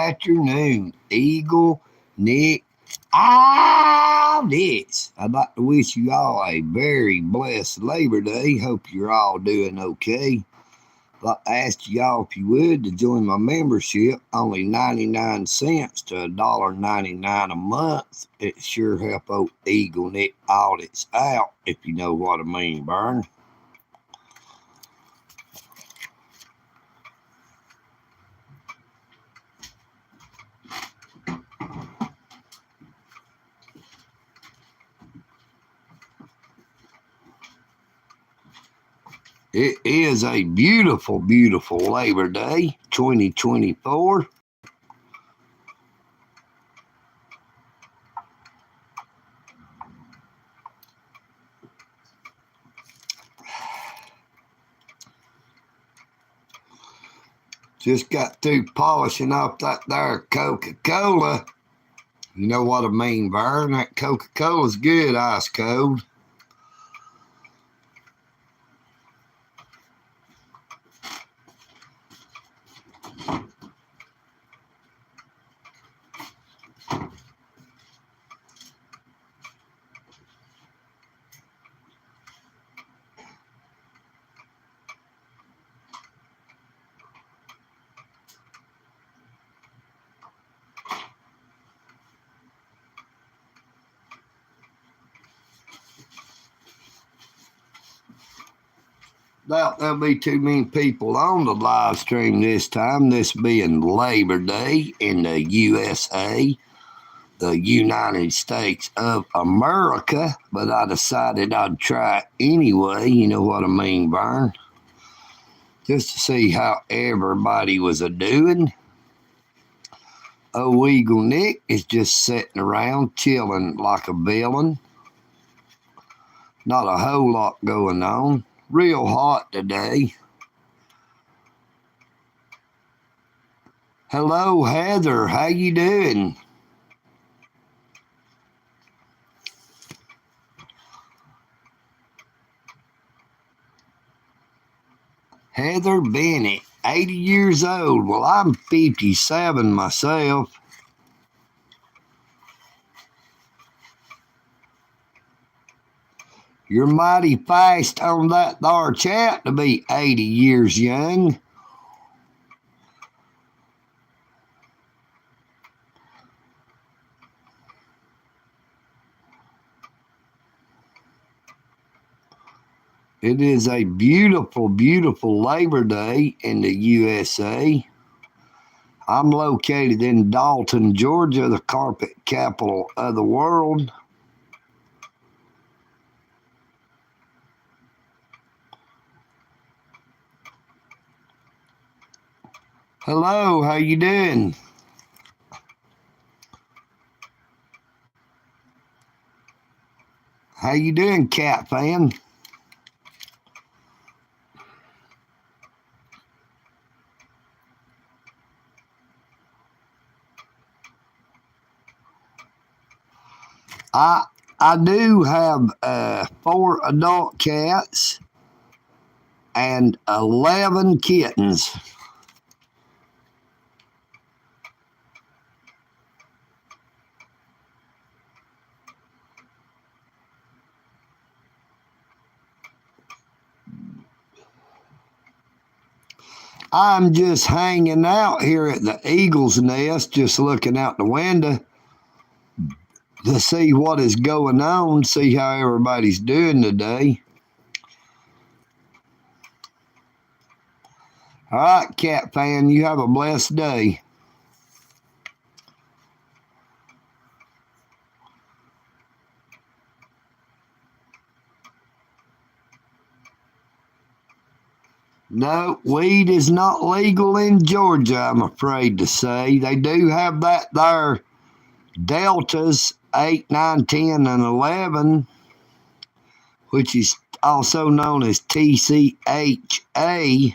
afternoon, EagleNick Audits. I'd like to wish you all a very blessed Labor Day. Hope you're all doing okay. I'd like to ask y'all, if you would, to join my membership. Only 99 cents to $1.99 a month. It sure help out EagleNick Audits out, if you know what I mean, Burn. It is a beautiful, beautiful Labor Day, 2024. Just got through polishing off that there Coca-Cola. You know what I mean, Vern? That Coca-Cola's good, ice cold. Doubt there'll be too many people on the live stream this time, this being Labor Day in the USA, the United States of America, but I decided I'd try it anyway, you know what I mean, Vern? Just to see how everybody was a-doing. Old EagleNick is just sitting around chilling like a villain. Not a whole lot going on. Real hot today. Hello, Heather. How you doing? Heather Bennett, 80 years old. Well, I'm 57 myself. You're mighty fast on that there chat to be 80 years young. It is a beautiful, beautiful Labor Day in the USA. I'm located in Dalton, Georgia, the carpet capital of the world. Hello, how you doing? How you doing, cat fan? I do have 4 adult cats and 11 kittens. I'm just hanging out here at the Eagle's Nest, just looking out the window to see what is going on, see how everybody's doing today. All right, cat fan, you have a blessed day. No, weed is not legal in Georgia, I'm afraid to say. They do have that there Deltas 8, 9, 10, and 11, which is also known as TCHA.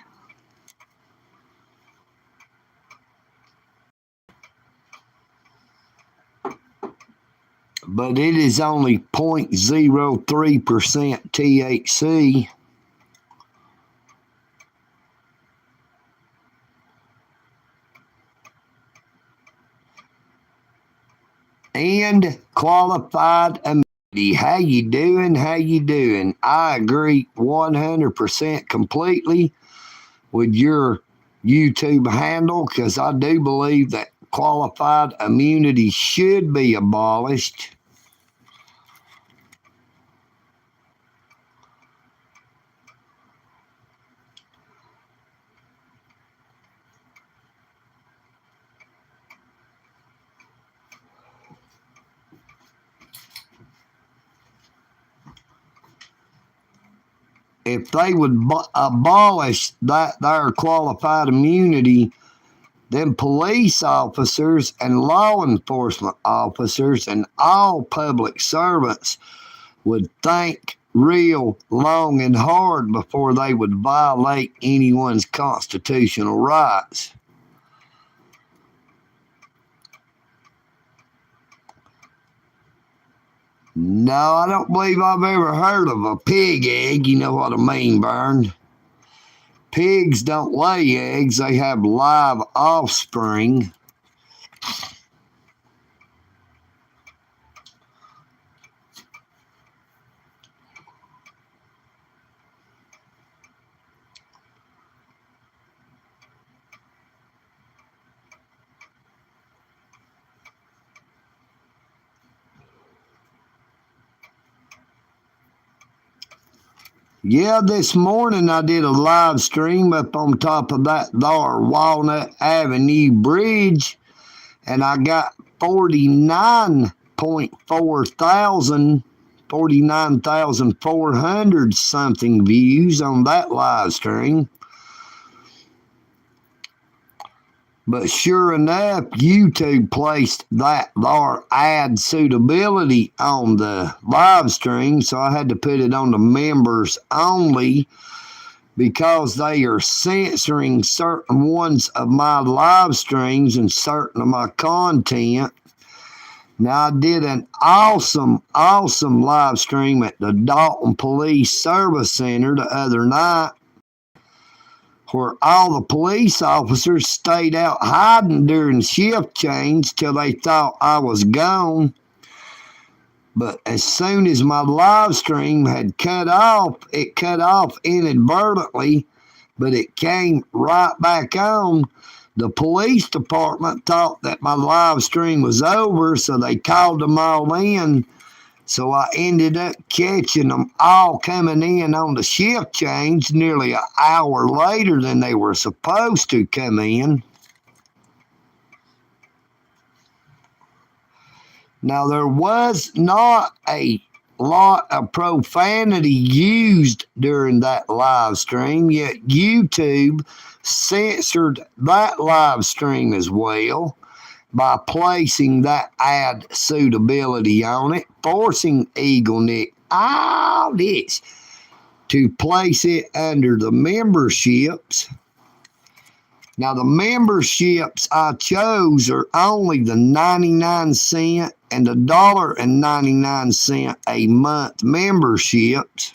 But it is only 0.03% THC. and qualified immunity. How you doing? How you doing? I agree 100% completely with your YouTube handle, because I do believe that qualified immunity should be abolished. If they would abolish their qualified immunity, then police officers and law enforcement officers and all public servants would think real long and hard before they would violate anyone's constitutional rights. No, I don't believe I've ever heard of a pig egg. You know what I mean, Vern? Pigs don't lay eggs, they have live offspring. Yeah, this morning I did a live stream up on top of that there Walnut Avenue Bridge, and I got 49,400 something views on that live stream. But sure enough, YouTube placed that there ad suitability on the live stream, so I had to put it on the members only, because they are censoring certain ones of my live streams and certain of my content. Now, I did an awesome live stream at the Dalton Police Service Center the other night, where all the police officers stayed out hiding during shift change till they thought I was gone. But as soon as my live stream had cut off, it cut off inadvertently, but it came right back on. The police department thought that my live stream was over, so they called them all in. So I ended up catching them all coming in on the shift change nearly an hour later than they were supposed to come in. Now, there was not a lot of profanity used during that live stream, yet YouTube censored that live stream as well by placing that ad suitability on it, forcing EagleNick all this to place it under the memberships. Now, the memberships I chose are only the 99-cent and the $1.99 a month memberships.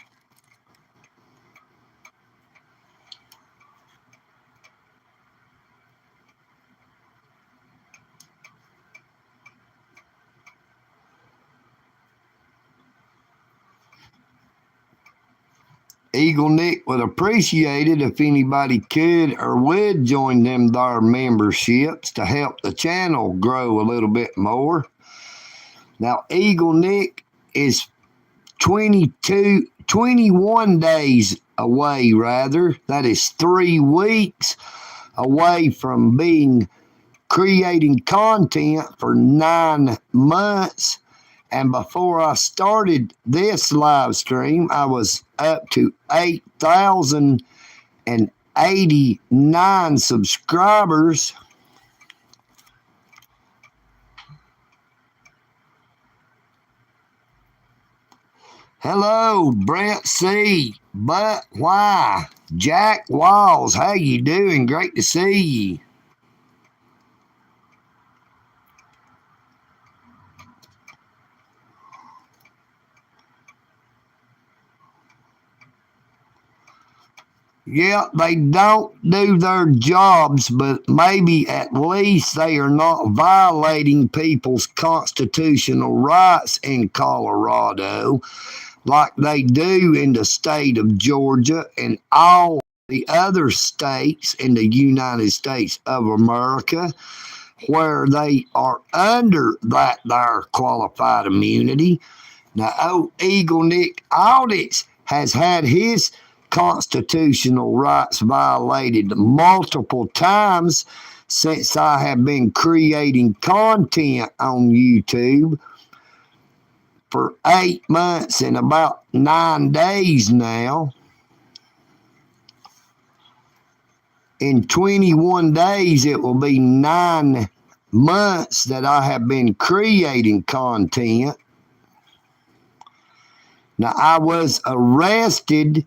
EagleNick would appreciate it if anybody could or would join them there memberships to help the channel grow a little bit more. Now, EagleNick is 21 days away, rather. That is 3 weeks away from creating content for 9 months. And before I started this live stream, I was up to 8,089 subscribers. Hello, Brent C. But why? Jack Walls, how you doing? Great to see you. Yeah, they don't do their jobs, but maybe at least they are not violating people's constitutional rights in Colorado like they do in the state of Georgia and all the other states in the United States of America where they are under that there qualified immunity. Now, EagleNick Audits has had his constitutional rights violated multiple times since I have been creating content on YouTube for 8 months and about 9 days now. In 21 days, it will be 9 months that I have been creating content. Now, I was arrested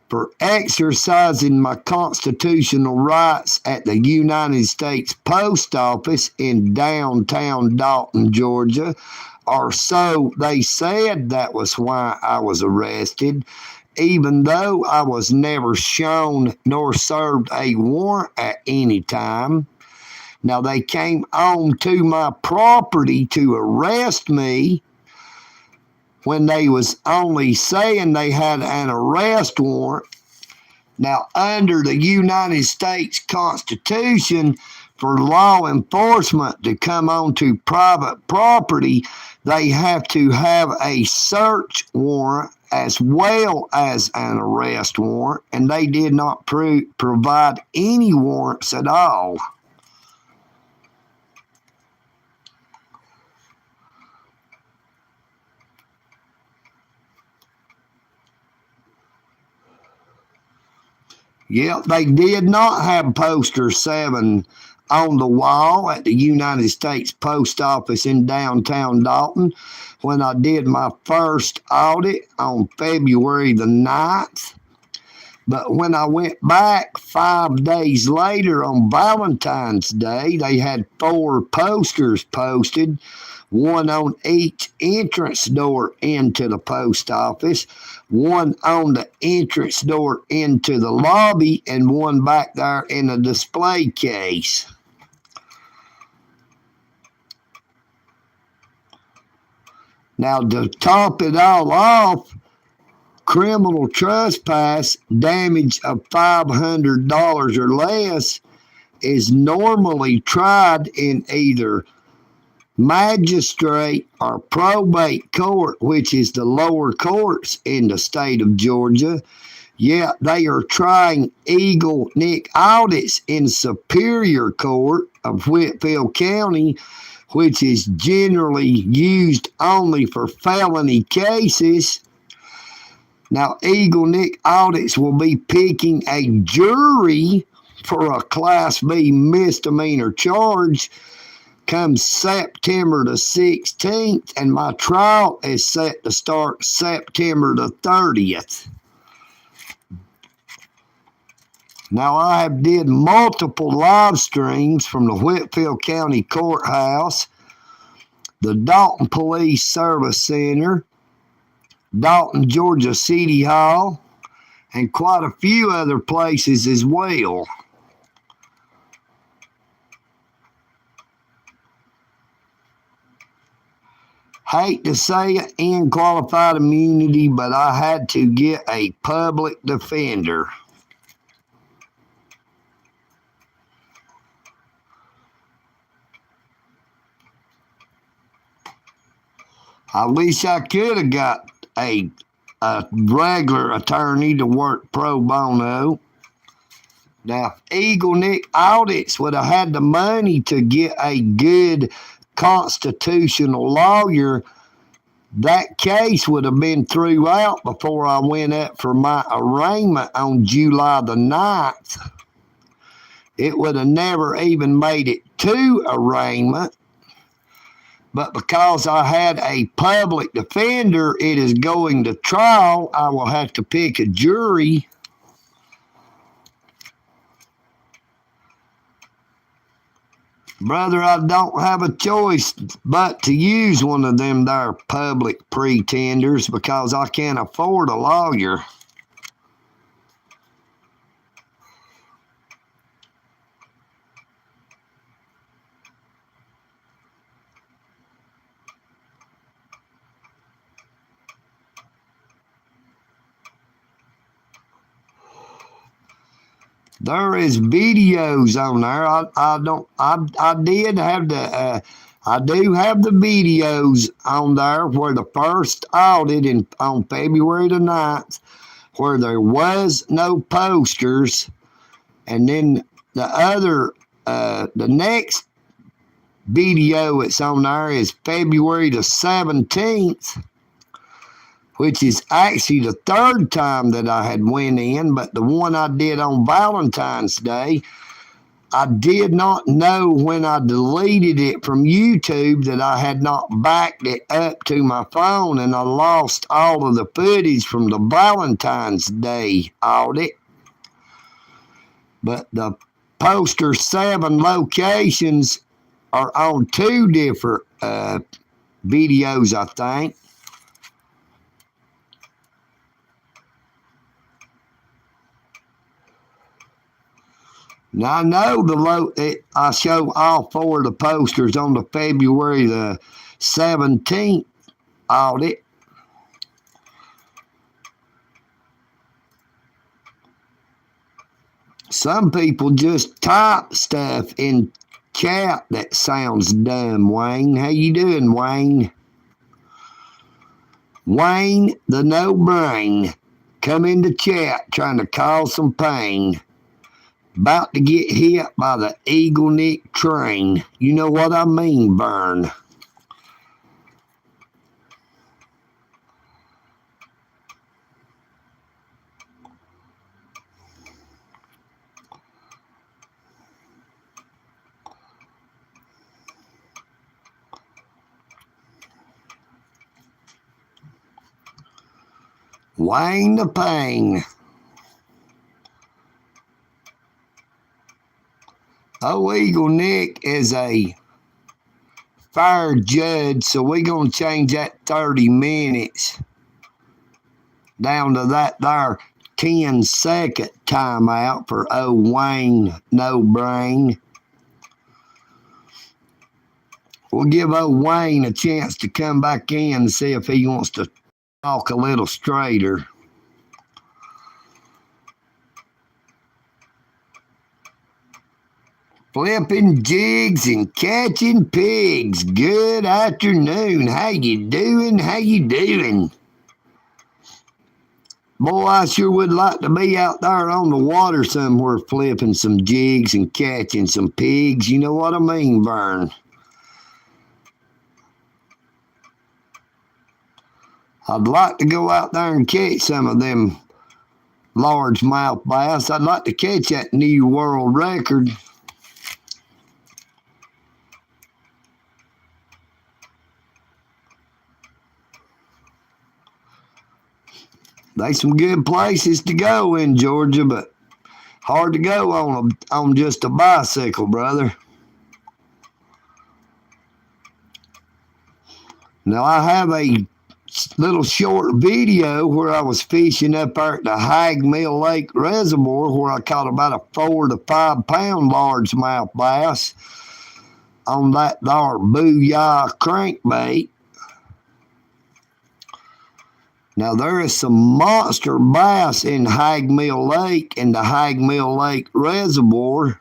for exercising my constitutional rights at the United States Post Office in downtown Dalton, Georgia, or so they said that was why I was arrested, even though I was never shown nor served a warrant at any time. Now, they came on to my property to arrest me when they was only saying they had an arrest warrant. Now, under the United States Constitution, for law enforcement to come onto private property, they have to have a search warrant as well as an arrest warrant, and they did not provide any warrants at all. Yep, they did not have poster 7 on the wall at the United States Post Office in downtown Dalton when I did my first audit on February the 9th. But when I went back 5 days later on Valentine's Day, they had 4 posters posted, one on each entrance door into the post office, one on the entrance door into the lobby, and one back there in a display case. Now, to top it all off, criminal trespass, damage of $500 or less, is normally tried in either magistrate or probate court, which is the lower courts in the state of Georgia. Yet they are trying EagleNick Audits in Superior Court of Whitfield County, which is generally used only for felony cases. Now, EagleNick Audits will be picking a jury for a Class B misdemeanor charge come September the 16th, and my trial is set to start September the 30th. Now, I have did multiple live streams from the Whitfield County Courthouse, the Dalton Police Service Center, Dalton, Georgia City Hall, and quite a few other places as well. Hate to say it, in qualified immunity, but I had to get a public defender. I wish I could have got a regular attorney to work pro bono. Now, if EagleNick Audits would have had the money to get a good constitutional lawyer, that case would have been threw out before I went up for my arraignment on July the 9th. It would have never even made it to arraignment. But because I had a public defender, it is going to trial. I will have to pick a jury. Brother, I don't have a choice but to use one of them there public pretenders because I can't afford a lawyer. There is videos on there. I do have the videos on there where the first audit on February the 9th, where there was no posters, and then the next video that's on there is February the 17th, which is actually the third time that I had went in, but the one I did on Valentine's Day, I did not know when I deleted it from YouTube that I had not backed it up to my phone, and I lost all of the footage from the Valentine's Day audit. But the poster 7 locations are on 2 different videos, I think. Now I know I show all 4 of the posters on the February the 17th audit. Some people just type stuff in chat that sounds dumb, Wayne. How you doing, Wayne? Wayne the no brain. Come into chat trying to cause some pain. About to get hit by the EagleNick train. You know what I mean, Burn. Wayne the Pain. EagleNick is a fire judge, so we're going to change that 30 minutes down to that there 10-second timeout for old Wayne No Brain. We'll give old Wayne a chance to come back in and see if he wants to talk a little straighter. Flipping jigs and catching pigs. Good afternoon. How you doing? How you doing? Boy, I sure would like to be out there on the water somewhere flipping some jigs and catching some pigs. You know what I mean, Vern? I'd like to go out there and catch some of them largemouth bass. I'd like to catch that new world record. There's some good places to go in Georgia, but hard to go on just a bicycle, brother. Now, I have a little short video where I was fishing up there at the Hag Mill Lake Reservoir where I caught about a 4 to 5 pound largemouth bass on that there Booyah crankbait. Now, there is some monster bass in Hag Mill Lake and the Hag Mill Lake Reservoir.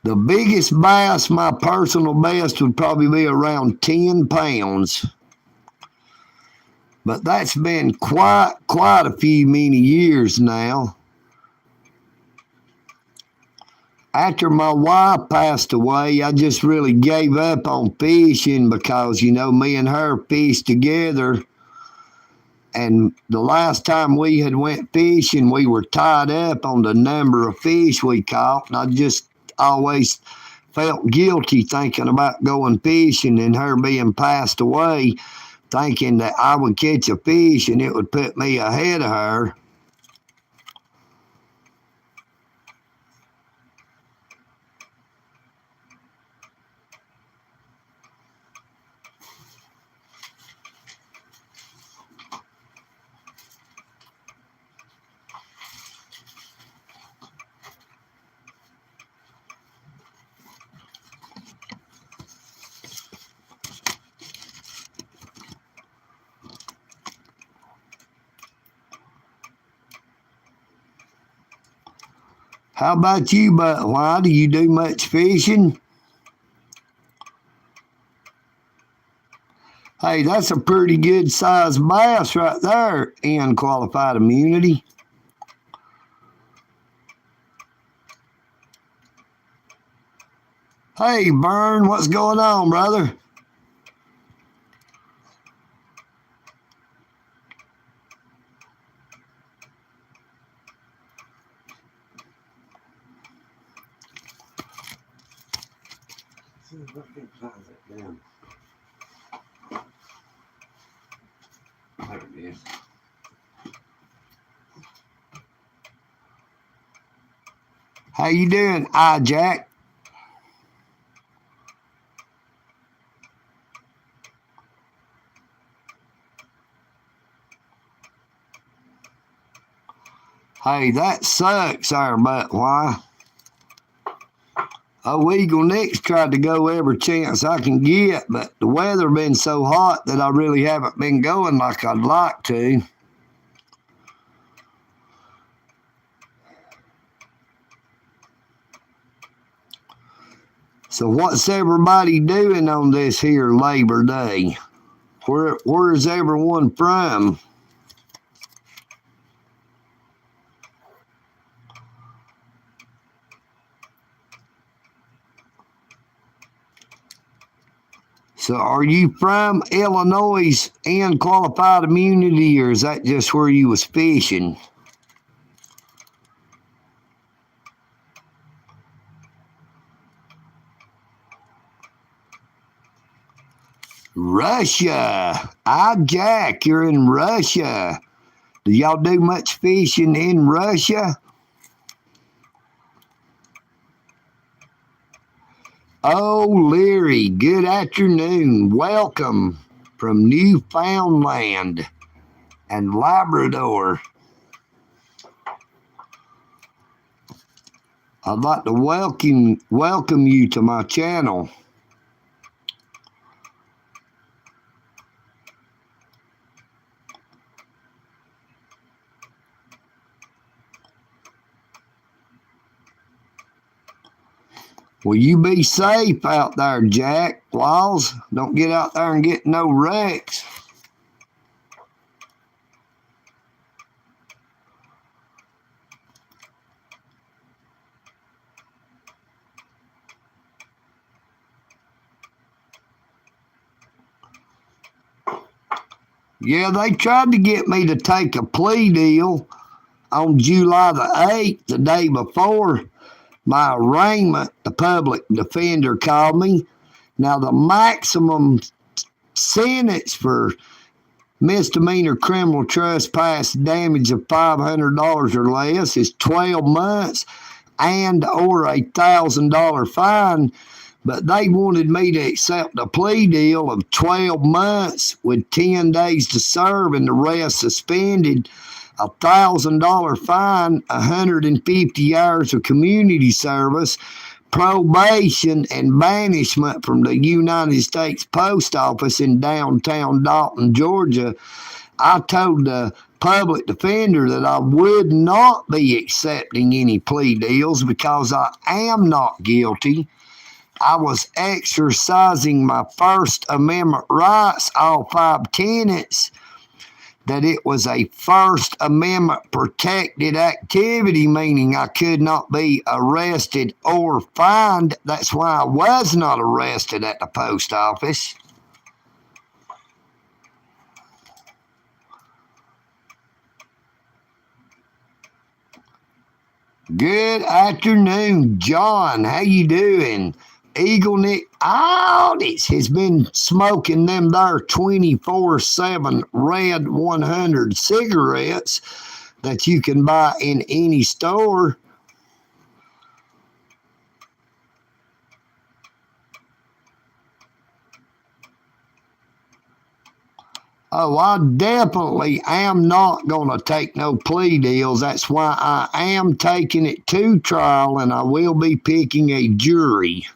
The biggest bass, my personal best, would probably be around 10 pounds. But that's been quite a few many years now. After my wife passed away, I just really gave up on fishing because, me and her fished together. And the last time we had went fishing, we were tied up on the number of fish we caught. And I just always felt guilty thinking about going fishing and her being passed away, thinking that I would catch a fish and it would put me ahead of her. How about you, but why do you do much fishing? Hey, that's a pretty good sized bass right there in qualified immunity. Hey, Vern, what's going on, brother? There it is. How you doing, Jack? Hey, that sucks there, but why? Oh, EagleNick's tried to go every chance I can get, but the weather been so hot that I really haven't been going like I'd like to. So what's everybody doing on this here Labor Day? Where's everyone from? So are you from Illinois and qualified immunity, or is that just where you was fishing? Russia. Jack, you're in Russia. Do y'all do much fishing in Russia? Oh, Leary, good afternoon. Welcome from Newfoundland and Labrador. I'd like to welcome you to my channel. Will you be safe out there, Jack? Walls, don't get out there and get no wrecks. Yeah, they tried to get me to take a plea deal on July the 8th, the day before my arraignment. The public defender called me. Now, the maximum sentence for misdemeanor criminal trespass damage of $500 or less is 12 months and or $1,000 fine. But they wanted me to accept a plea deal of 12 months with 10 days to serve and the rest suspended, $1,000 fine, 150 hours of community service, probation, and banishment from the United States Post Office in downtown Dalton, Georgia. I told the public defender that I would not be accepting any plea deals because I am not guilty. I was exercising my First Amendment rights, all 5 tenets, that it was a First Amendment protected activity, meaning I could not be arrested or fined. That's why I was not arrested at the post office. Good afternoon, John. How you doing? EagleNick Audits has been smoking them there 24/7 red 100 cigarettes that you can buy in any store. Oh, I definitely am not going to take no plea deals. That's why I am taking it to trial, and I will be picking a jury.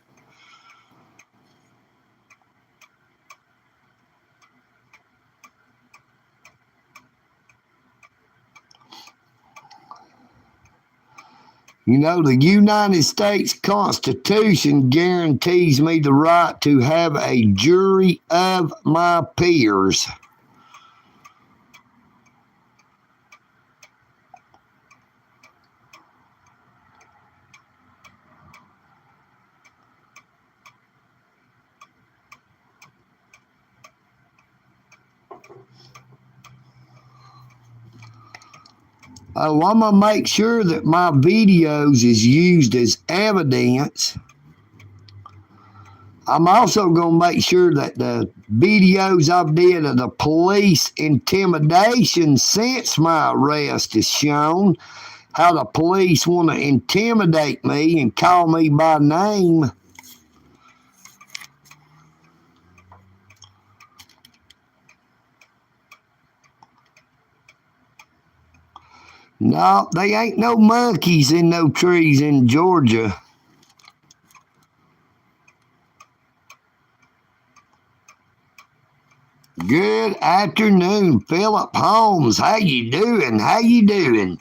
You know, the United States Constitution guarantees me the right to have a jury of my peers. Oh, I'm going to make sure that my videos is used as evidence. I'm also going to make sure that the videos I've did of the police intimidation since my arrest is shown. How the police want to intimidate me and call me by name. No, they ain't no monkeys in no trees in Georgia. Good afternoon, Philip Holmes. How you doing? How you doing?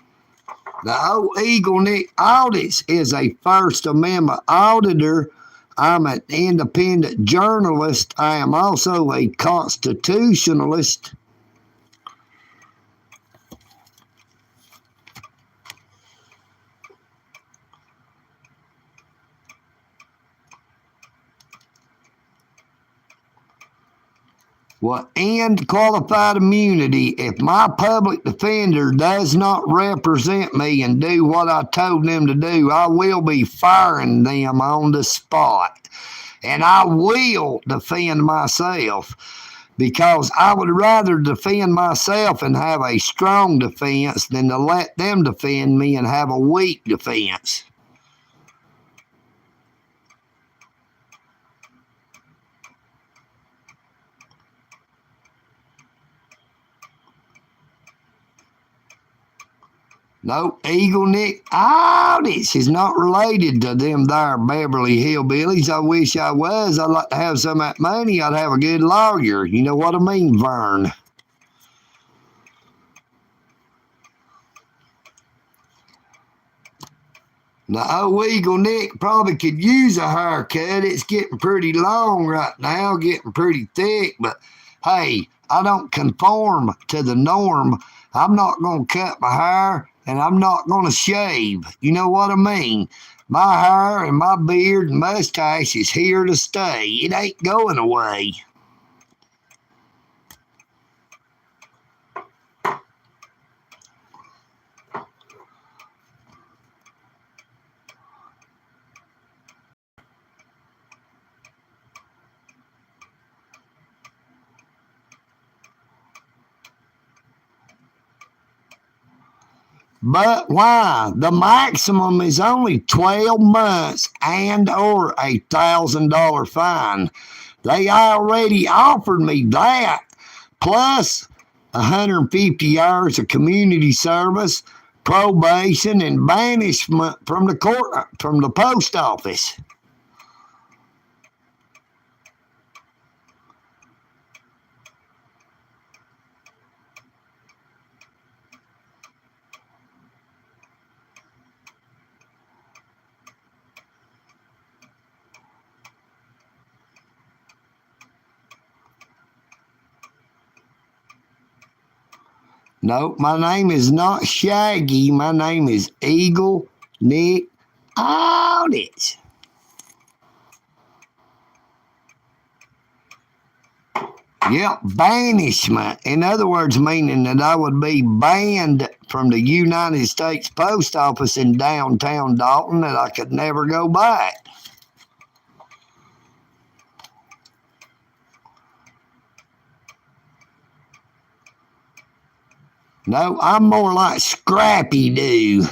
The old EagleNick Audits is a First Amendment auditor. I'm an independent journalist. I am also a constitutionalist. Well, end qualified immunity. If my public defender does not represent me and do what I told them to do, I will be firing them on the spot. And I will defend myself because I would rather defend myself and have a strong defense than to let them defend me and have a weak defense. Nope, EagleNick Audits is not related to them there Beverly Hillbillies. I wish I was. I'd like to have some of that money. I'd have a good lawyer. You know what I mean, Vern? Now, EagleNick probably could use a haircut. It's getting pretty long right now, getting pretty thick. But hey, I don't conform to the norm. I'm not going to cut my hair and I'm not going to shave. You know what I mean? My hair and my beard and mustache is here to stay. It ain't going away. But why? The maximum is only 12 months and or $1,000 fine. They already offered me that, plus 150 hours of community service, probation, and banishment from the post office. No, my name is not Shaggy. My name is EagleNick Audits. Yep, banishment. In other words, meaning that I would be banned from the United States Post Office in downtown Dalton, that I could never go back. No, I'm more like Scrappy Doo.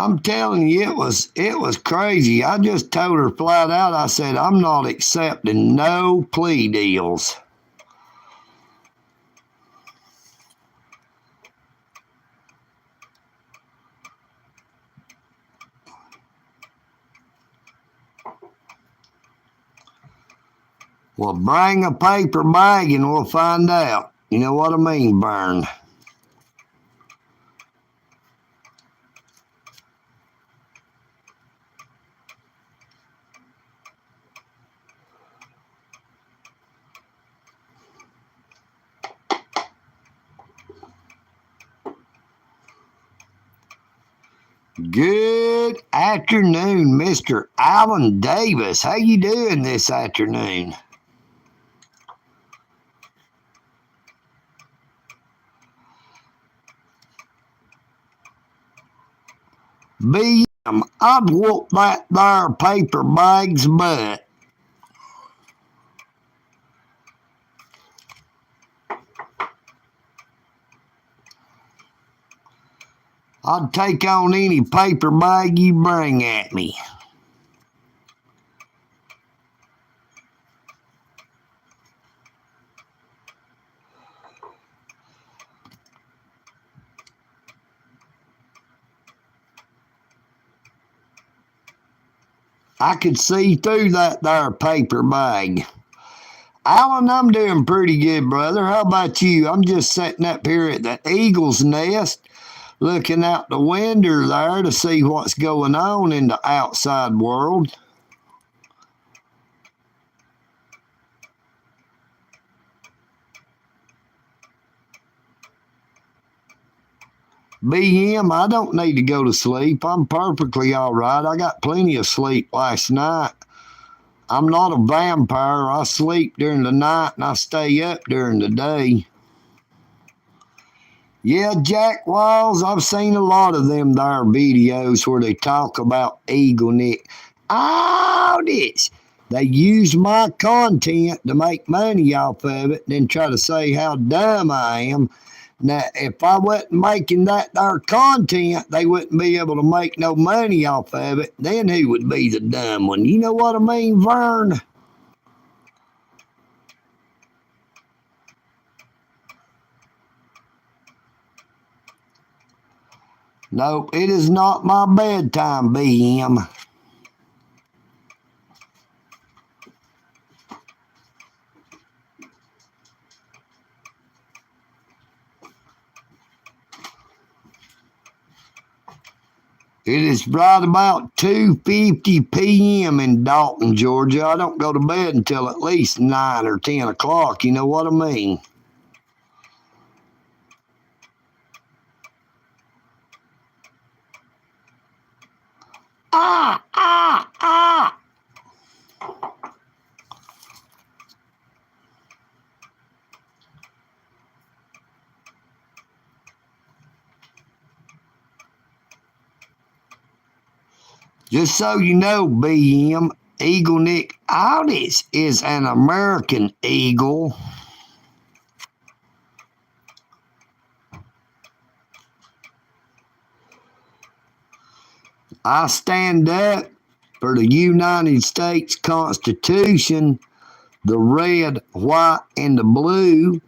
I'm telling you, it was crazy. I just told her flat out, I said, I'm not accepting no plea deals. Well, bring a paper bag and we'll find out. You know what I mean, Vern? Good afternoon, Mr. Alan Davis. How you doing this afternoon? BM, I'd whoop that there paper bag's butt. I'd take on any paper bag you bring at me. I could see through that there paper bag. Alan, I'm doing pretty good, brother. How about you? I'm just sitting up here at the Eagle's Nest, looking out the window there to see what's going on in the outside world. BM, I don't need to go to sleep. I'm perfectly all right. I got plenty of sleep last night. I'm not a vampire. I sleep during the night and I stay up during the day. Yeah, Jack Walls, I've seen a lot of them there videos where they talk about EagleNick. Audits. They use my content to make money off of it, then try to say how dumb I am. Now, if I wasn't making that there content, they wouldn't be able to make no money off of it. Then who would be the dumb one? You know what I mean, Vern? Nope, it is not my bedtime, BM. It is right about 2:50 p.m. in Dalton, Georgia. I don't go to bed until at least 9 or 10 o'clock. You know what I mean? Ah, ah, ah. Just so you know, BM, EagleNick Audits is an American eagle. I stand up for the United States Constitution, the red, white, and the blue,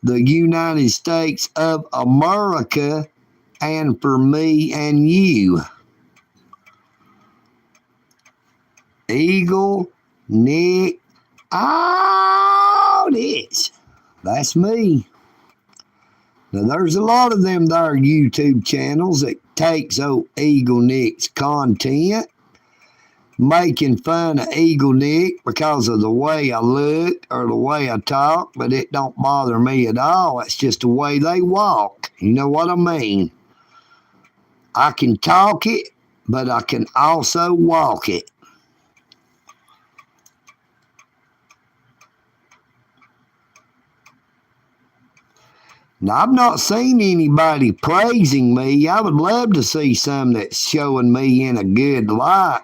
the United States of America, and for me and you. EagleNick Audits. That's me. Now, there's a lot of them there YouTube channels that takes old EagleNick's content, making fun of EagleNick because of the way I look or the way I talk, but it don't bother me at all. It's just the way they walk. You know what I mean? I can talk it, but I can also walk it. Now, I've not seen anybody praising me. I would love to see some that's showing me in a good light.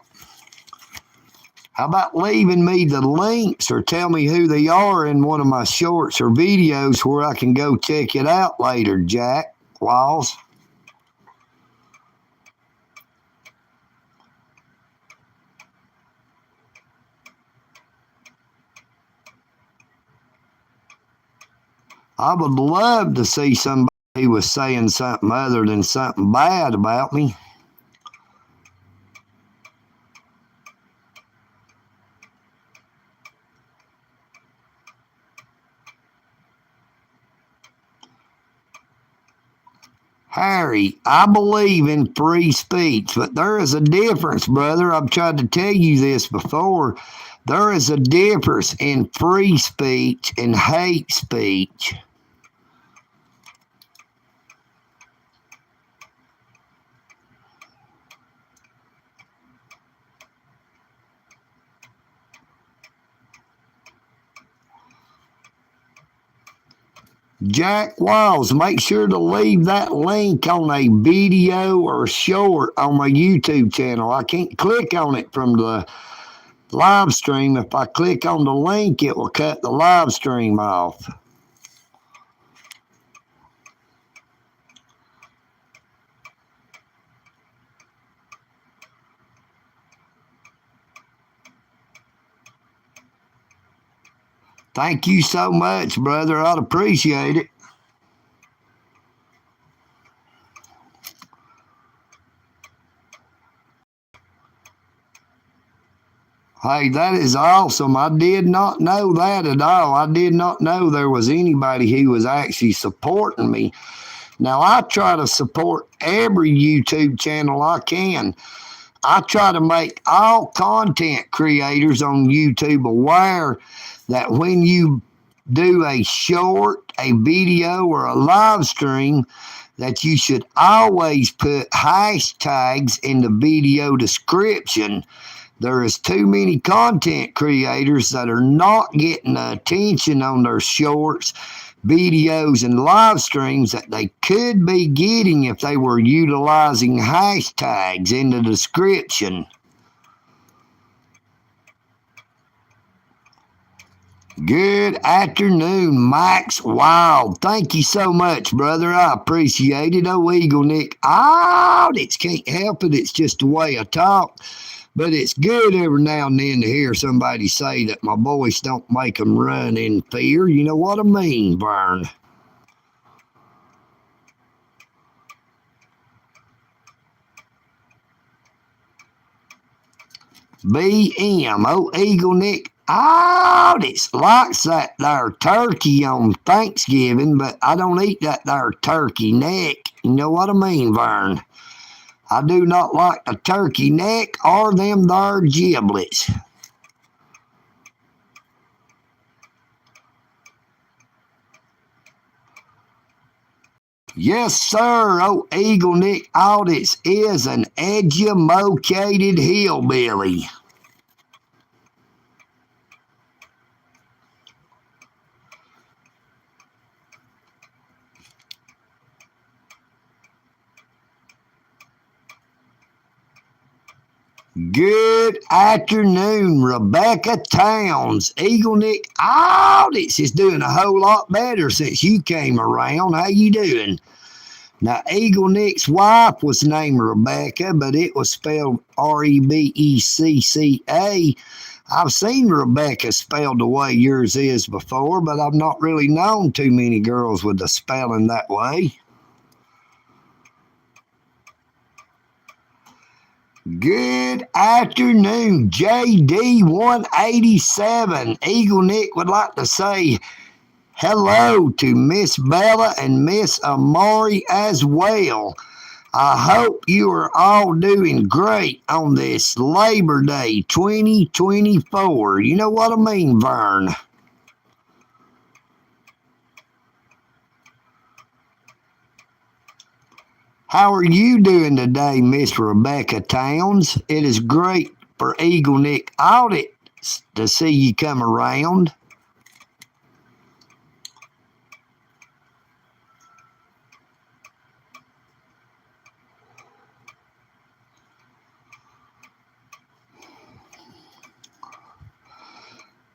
How about leaving me the links or tell me who they are in one of my shorts or videos where I can go check it out later, Jack Walls? I would love to see somebody who was saying something other than something bad about me. Harry, I believe in free speech, but there is a difference, brother. I've tried to tell you this before. There is a difference in free speech and hate speech. Jack Walls, make sure to leave that link on a video or short on my YouTube channel. I can't click on it from the live stream. If I click on the link, it will cut the live stream off. Thank you so much, brother. I'd appreciate it. Hey, that is awesome. I did not know that at all. I did not know there was anybody who was actually supporting me. Now, I try to support every YouTube channel I can. I try to make all content creators on YouTube aware that when you do a short, a video, or a live stream, that you should always put hashtags in the video description. There is too many content creators that are not getting the attention on their shorts, videos, and live streams that they could be getting if they were utilizing hashtags in the description. Good afternoon, Max Wild. Thank you so much, brother. I appreciate it. Oh, EagleNick. It can't help it. It's just the way I talk. But it's good every now and then to hear somebody say that my voice don't make them run in fear. You know what I mean, Vern? BM, oh, EagleNick. It's likes that there turkey on Thanksgiving, but I don't eat that there turkey neck. You know what I mean, Vern? I do not like the turkey neck or them there giblets. Yes, sir. Oh, EagleNick Audits is an educated hillbilly. Good afternoon, Rebecca Towns. EagleNick Audits is doing a whole lot better since you came around. How you doing? Now, EagleNick's wife was named Rebecca, but it was spelled Rebecca. I've seen Rebecca spelled the way yours is before, but I've not really known too many girls with the spelling that way. Good afternoon, JD187. EagleNick would like to say hello to Miss Bella and Miss Amari as well. I hope you are all doing great on this Labor Day 2024. You know what I mean, Vern? How are you doing today, Miss Rebecca Towns? It is great for EagleNick Audits to see you come around.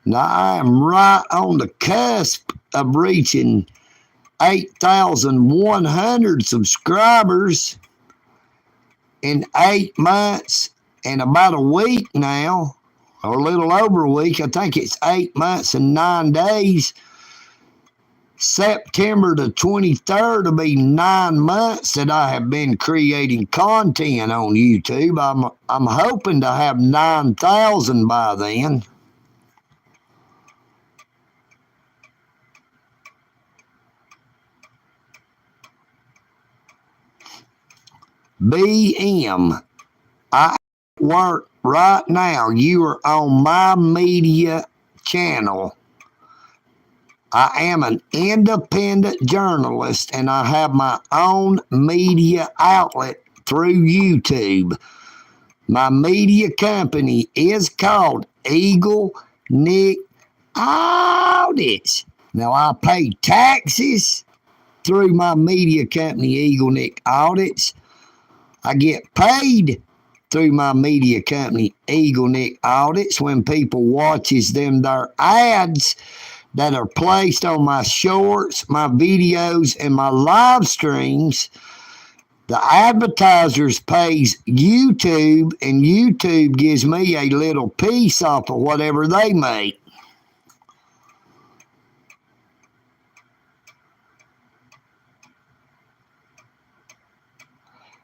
Now, I am right on the cusp of reaching 8,100 subscribers in 8 months and about a week now, or a little over a week. I think it's 8 months and 9 days. September the 23rd will be 9 months that I have been creating content on YouTube. I'm hoping to have 9,000 by then. BM, I work right now. You are on my media channel. I am an independent journalist and I have my own media outlet through YouTube. My media company is called EagleNick Audits. Now I pay taxes through my media company, EagleNick Audits. I get paid through my media company, EagleNick Audits, when people watches them their ads that are placed on my shorts, my videos, and my live streams. The advertisers pays YouTube, and YouTube gives me a little piece off of whatever they make.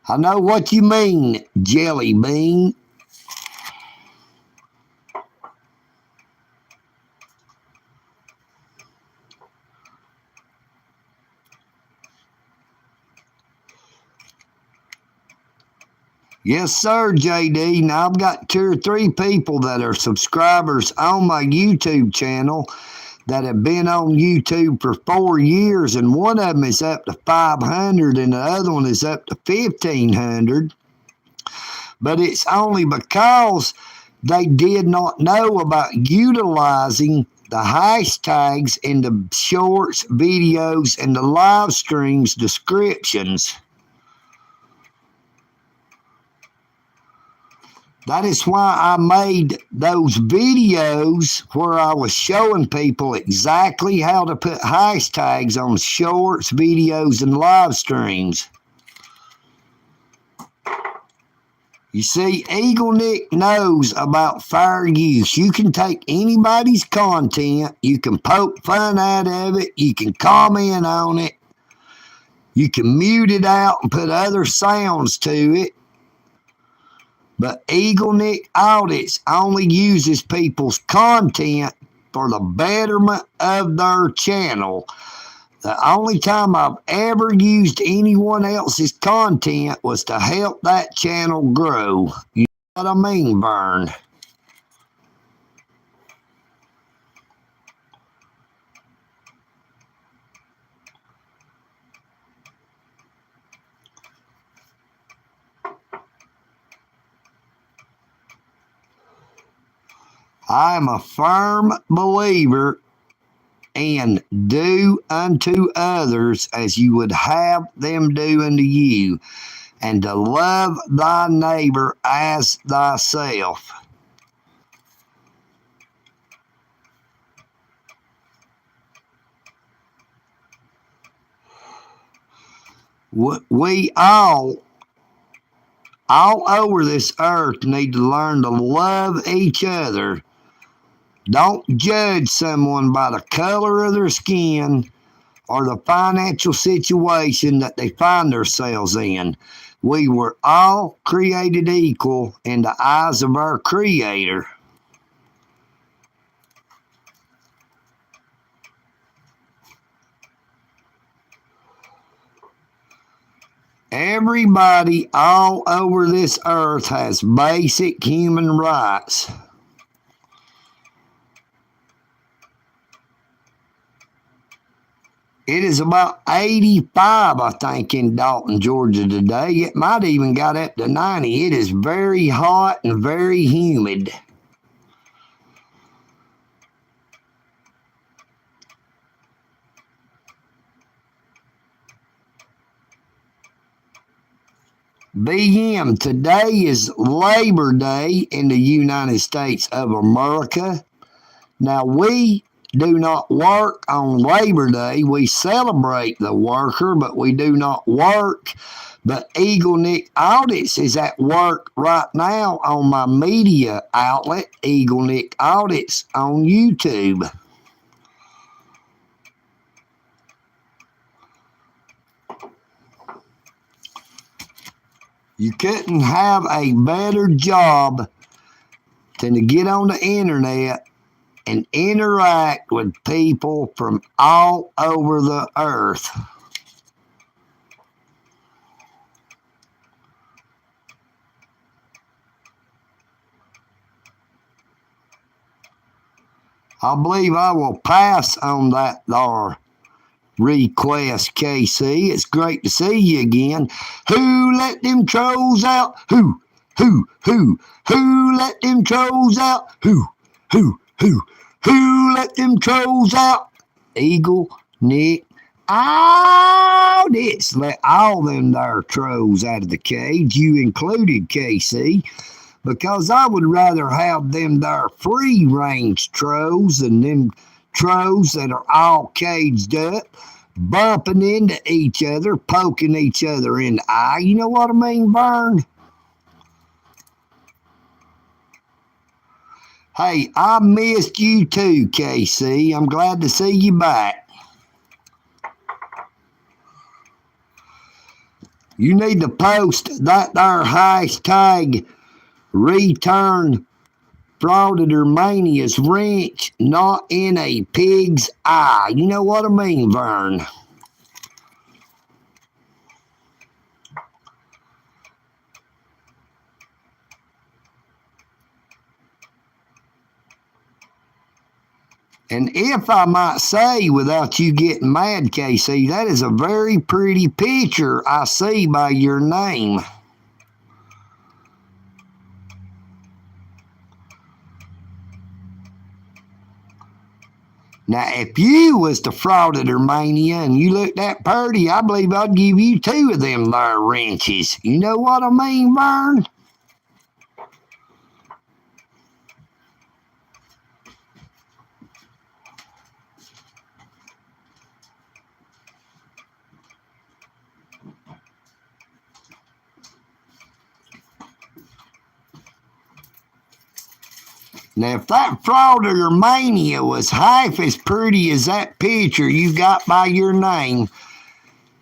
I know what you mean, Jelly Bean. Yes, sir, JD. Now, I've got 2 or 3 people that are subscribers on my YouTube channel that have been on YouTube for 4 years, and one of them is up to 500 and the other one is up to 1,500. But it's only because they did not know about utilizing the hashtags in the shorts, videos, and the live streams descriptions. That is why I made those videos where I was showing people exactly how to put hashtags on shorts, videos, and live streams. You see, EagleNick knows about fair use. You can take anybody's content, you can poke fun out of it, you can comment on it, you can mute it out and put other sounds to it. But EagleNick Audits only uses people's content for the betterment of their channel. The only time I've ever used anyone else's content was to help that channel grow. You know what I mean, Vern? I am a firm believer in do unto others as you would have them do unto you, and to love thy neighbor as thyself. We all over this earth need to learn to love each other. Don't judge someone by the color of their skin or the financial situation that they find themselves in. We were all created equal in the eyes of our Creator. Everybody all over this earth has basic human rights. It is about 85, I think, in Dalton, Georgia today. It might even got up to 90. It is very hot and very humid. BM, today is Labor Day in the United States of America. Now, we do not work on Labor Day. We celebrate the worker, but we do not work. But EagleNick Audits is at work right now on my media outlet, EagleNick Audits, on YouTube. You couldn't have a better job than to get on the internet and interact with people from all over the earth. I believe I will pass on that there request, KC. It's great to see you again. Who let them trolls out? Who let them trolls out? Who let them trolls out? EagleNick. Let's let all them there trolls out of the cage, you included, KC, because I would rather have them there free-range trolls than them trolls that are all caged up, bumping into each other, poking each other in the eye. You know what I mean, Vern? Hey, I missed you too, KC. I'm glad to see you back. You need to post that there hashtag return Auditor Mania's wrench, not in a pig's eye. You know what I mean, Vern? And if I might say, without you getting mad, KC, that is a very pretty picture I see by your name. Now, if you was the Auditor Mania and you looked that pretty, I believe I'd give you 2 of them there wrenches. You know what I mean, Vern? Now, if that Auditor Mania was half as pretty as that picture you got by your name,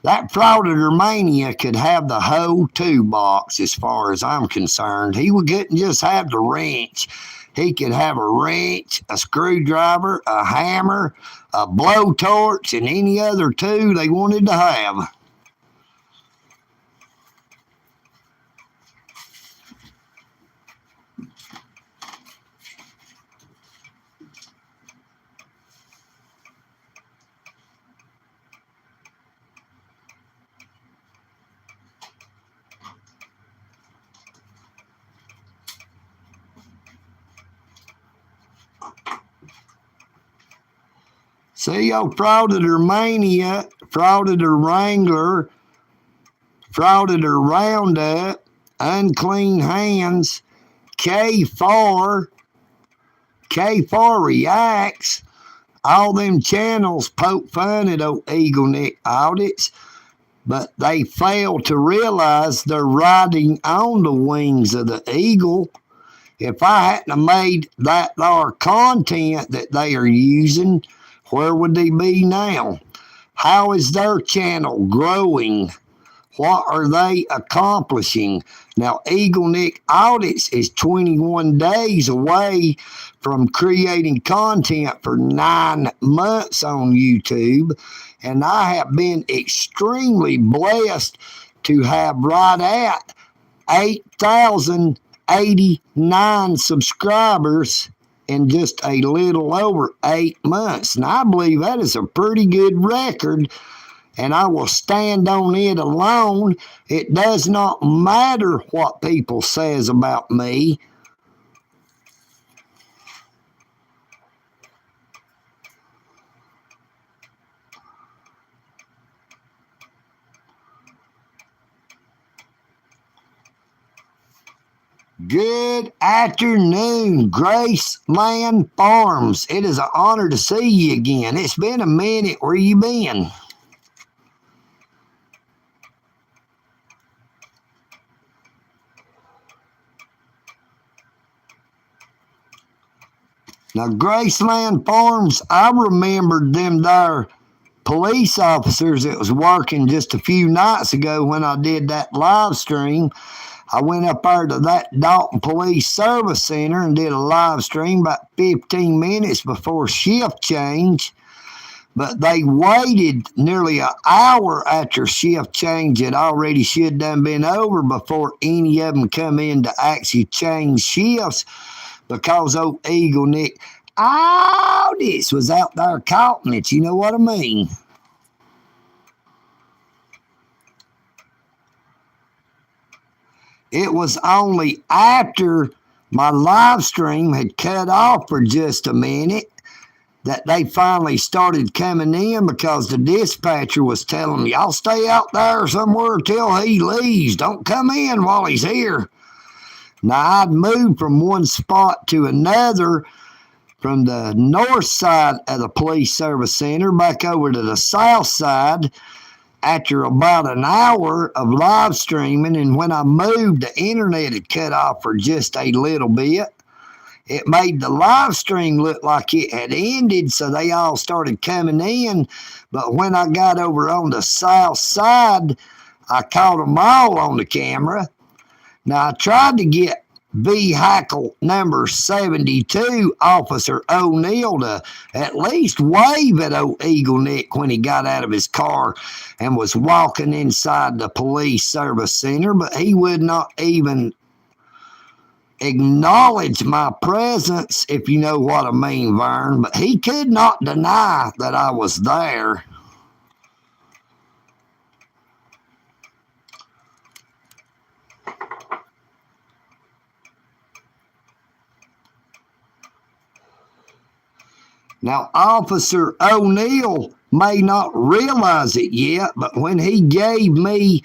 that Auditor Mania could have the whole toolbox as far as I'm concerned. He couldn't just have the wrench. He could have a wrench, a screwdriver, a hammer, a blowtorch, and any other tool they wanted to have. See, old Auditor Mania, Auditor Wrangler, Auditor Roundup, Unclean Hands, K4 Reacts, all them channels poke fun at old EagleNick audits, but they fail to realize they're riding on the wings of the eagle. If I hadn't have made that there content that they are using, where would they be now? How is their channel growing? What are they accomplishing? Now, EagleNick Audits is 21 days away from creating content for 9 months on YouTube, and I have been extremely blessed to have right at 8,089 subscribers in just a little over 8 months. And I believe that is a pretty good record, and I will stand on it alone. It does not matter what people says about me. Good afternoon, Graceland Farms. It is an honor to see you again. It's been a minute. Where you been? Now, Graceland Farms, I remembered them there police officers that was working just a few nights ago when I did that live stream. I went up there to that Dalton Police Service Center and did a live stream about 15 minutes before shift change. But they waited nearly an hour after shift change had already should done been over before any of them come in to actually change shifts because old EagleNick, all this was out there counting it. You know what I mean? It was only after my live stream had cut off for just a minute that they finally started coming in because the dispatcher was telling them, y'all stay out there somewhere till he leaves. Don't come in while he's here. Now, I'd moved from one spot to another from the north side of the police service center back over to the south side after about an hour of live streaming. And when I moved, the internet had cut off for just a little bit. It made the live stream look like it had ended, so they all started coming in. But when I got over on the south side, I caught them all on the camera. Now, I tried to get vehicle number 72, Officer O'Neill, to at least wave at old EagleNick when he got out of his car and was walking inside the police service center, but he would not even acknowledge my presence, if you know what I mean, Vern. But he could not deny that I was there. Now, Officer O'Neill may not realize it yet, but when he gave me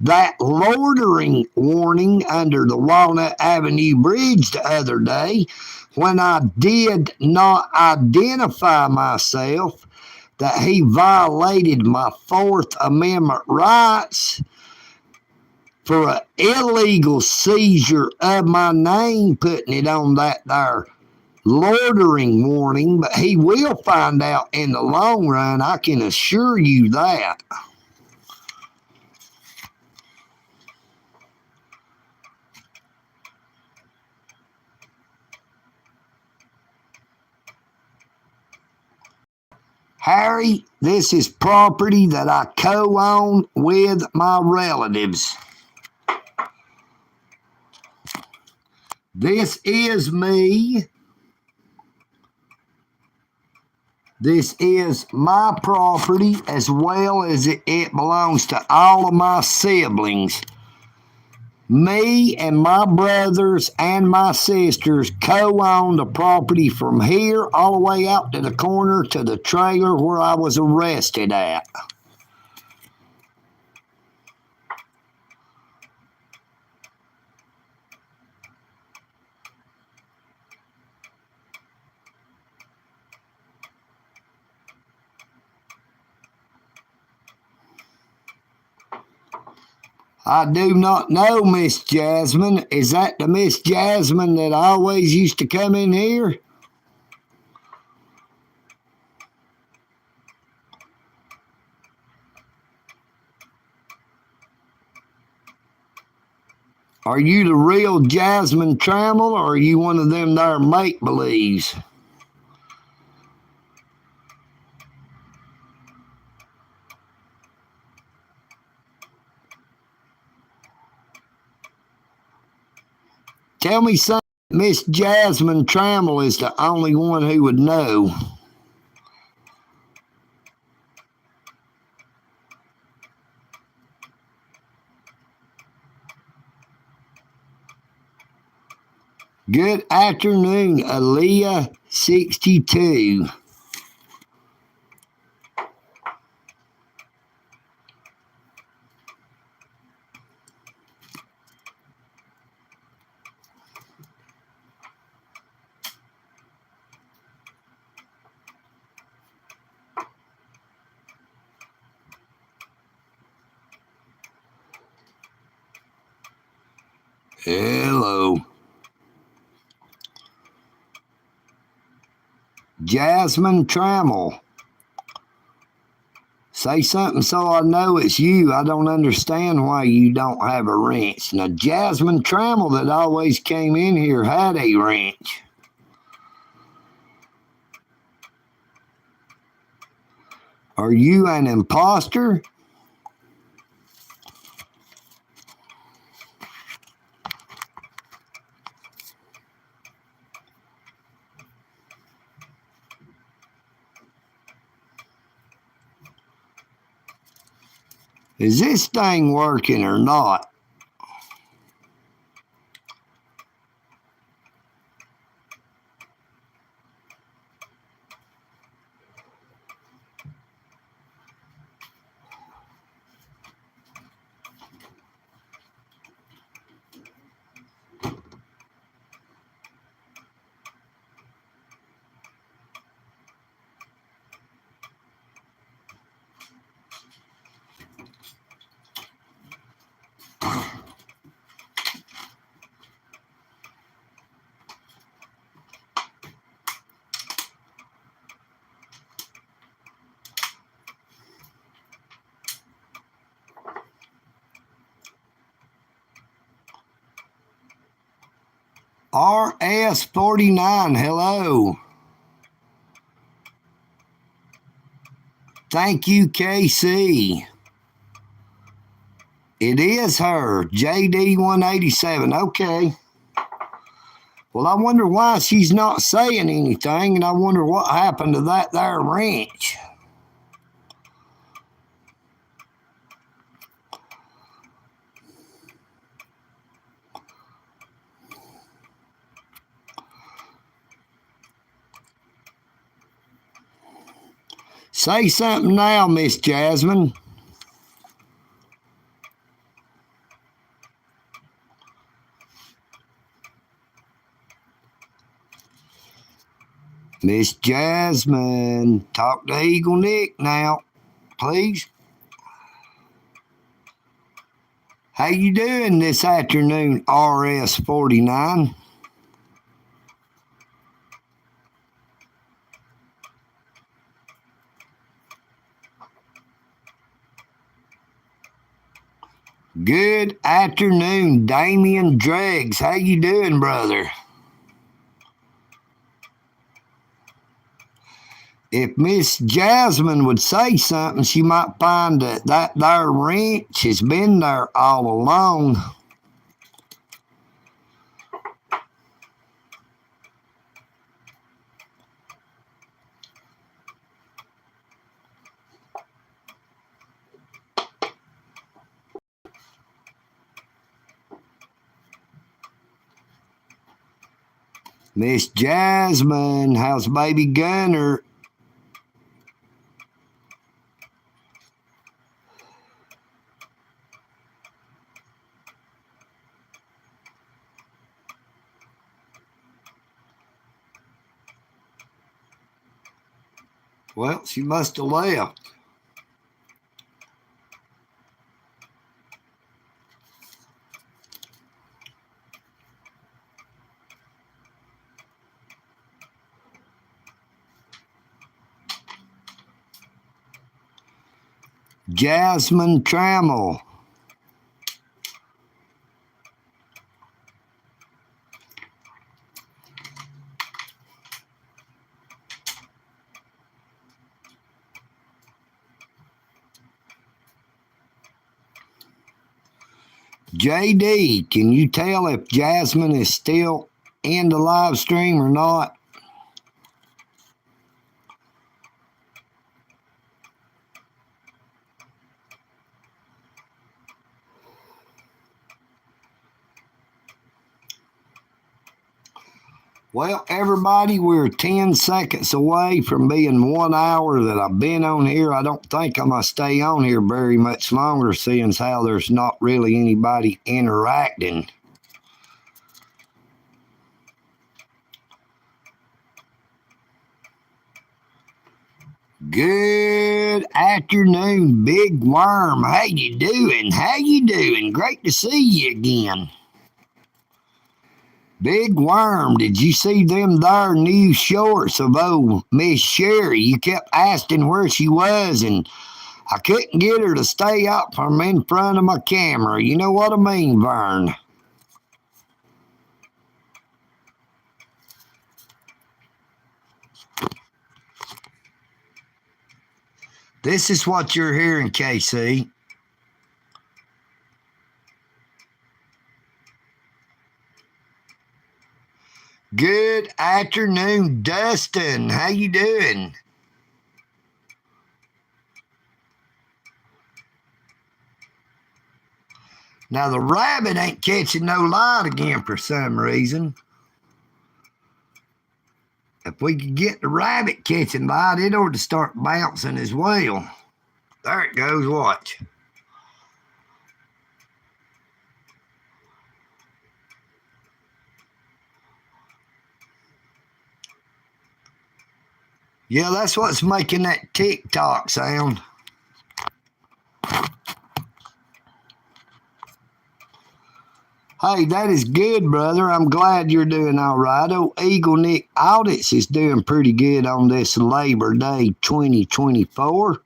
that loitering warning under the Walnut Avenue Bridge the other day, when I did not identify myself, that he violated my Fourth Amendment rights for an illegal seizure of my name, putting it on that there loitering warning. But he will find out in the long run, I can assure you that. Harry, this is property that I co-own with my relatives. This is me. This is my property as well as it belongs to all of my siblings. Me and my brothers and my sisters co-own the property from here all the way out to the corner to the trailer where I was arrested at. I do not know, Miss Jasmine. Is that the Miss Jasmine that always used to come in here? Are you the real Jasmine Trammell, or are you one of them there make-believes? Tell me something. Miss Jasmine Trammell is the only one who would know. Good afternoon, Aaliyah 62. Hello. Jasmine Trammell. Say something so I know it's you. I don't understand why you don't have a wrench. Now, Jasmine Trammell that always came in here had a wrench. Are you an imposter? Is this thing working or not? RS49, hello. Thank you, KC. It is her, JD187. Okay. Well, I wonder why she's not saying anything, and I wonder what happened to that there wrench. Say something now, Miss Jasmine. Miss Jasmine, talk to EagleNick now, please. How you doing this afternoon, RS49? Good afternoon, Damian Dregs. How you doing, brother? If Miss Jasmine would say something, she might find that there wrench has been there all along. Miss Jasmine, how's baby Gunner? Well, she must have left. Jasmine Trammell. JD, can you tell if Jasmine is still in the live stream or not? Well, everybody, we're 10 seconds away from being 1 hour that I've been on here. I don't think I'm going to stay on here very much longer, seeing as how there's not really anybody interacting. Good afternoon, Big Worm. How you doing? How you doing? Great to see you again. Big Worm, did you see them there new shorts of old Miss Sherry? You kept asking where she was, and I couldn't get her to stay up from in front of my camera. You know what I mean, Vern? This is what you're hearing, KC. Good afternoon, Dustin. How you doing? Now, the rabbit ain't catching no light again for some reason. If we could get the rabbit catching light, it ought to start bouncing as well. There it goes. Watch. Yeah, that's what's making that tick-tock sound. Hey, that is good, brother. I'm glad you're doing all right. Oh, EagleNick Audits is doing pretty good on this Labor Day 2024.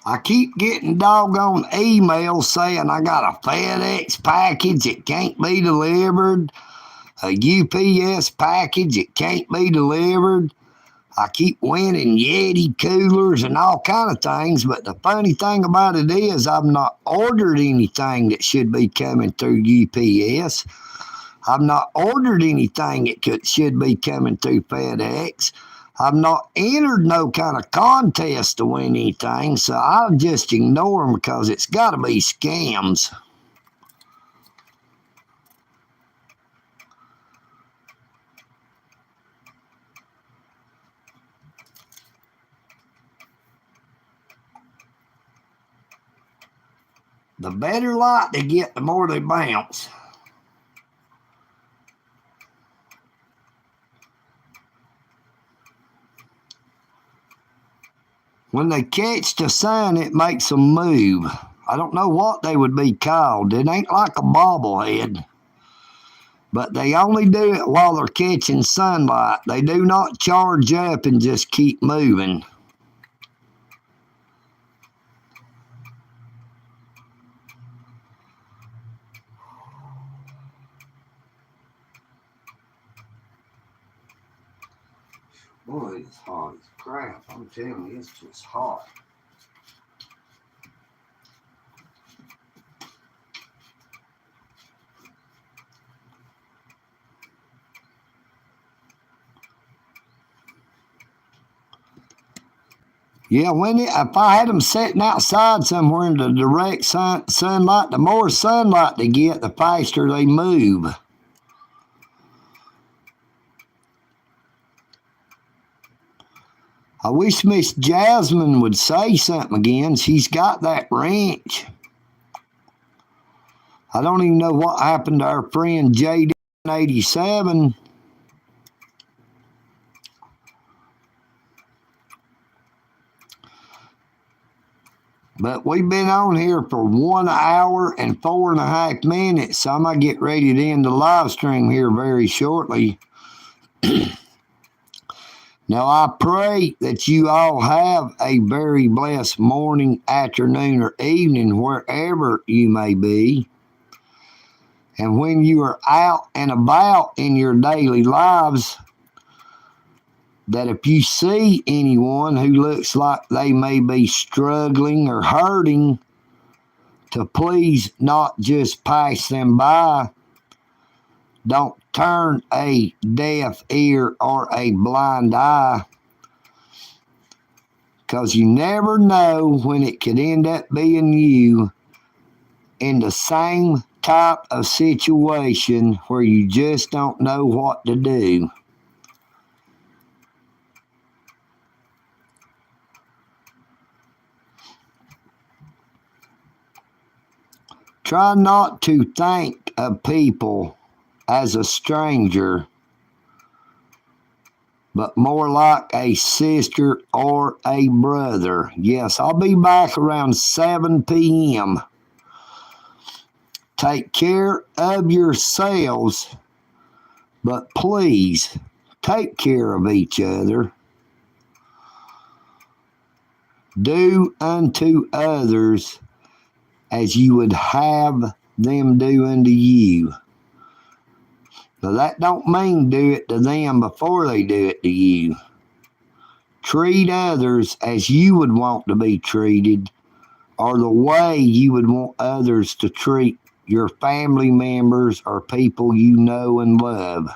I keep getting doggone emails saying I got a FedEx package that can't be delivered, a UPS package that can't be delivered. I keep winning Yeti coolers and all kind of things, but the funny thing about it is I've not ordered anything that should be coming through UPS. I've not ordered anything that should be coming through FedEx. I've not entered no kind of contest to win anything, so I'll just ignore them because it's got to be scams. The better light they get, the more they bounce. When they catch the sun, it makes them move. I don't know what they would be called. It ain't like a bobblehead. But they only do it while they're catching sunlight. They do not charge up and just keep moving. Boy, it's hot as crap. I'm telling you, it's just hot. Yeah, if I had them sitting outside somewhere in the direct sunlight, the more sunlight they get, the faster they move. I wish Miss Jasmine would say something again. She's got that ranch. I don't even know what happened to our friend JD87. But we've been on here for 1 hour and 4.5 minutes, so I'm going to get ready to end the live stream here very shortly. Now, I pray that you all have a very blessed morning, afternoon, or evening, wherever you may be. And when you are out and about in your daily lives, that if you see anyone who looks like they may be struggling or hurting, to please not just pass them by. Don't turn a deaf ear or a blind eye, because you never know when it could end up being you in the same type of situation where you just don't know what to do. Try not to think of people as a stranger, but more like a sister or a brother. Yes, I'll be back around 7 p.m. Take care of yourselves, but please take care of each other. Do unto others as you would have them do unto you. Now that don't mean do it to them before they do it to you. Treat others as you would want to be treated, or the way you would want others to treat your family members or people you know and love.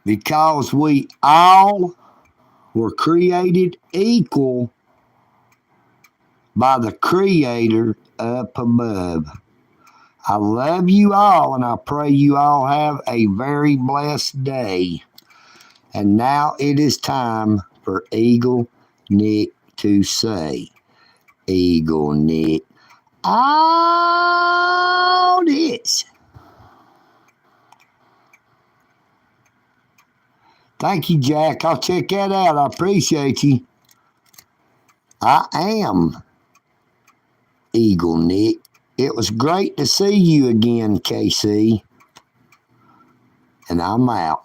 Because we all were created equal by the Creator up above. I love you all, and I pray you all have a very blessed day. And now it is time for EagleNick to say, EagleNick, all this. Thank you, Jack. I'll check that out. I appreciate you. I am EagleNick. It was great to see you again, KC. And I'm out.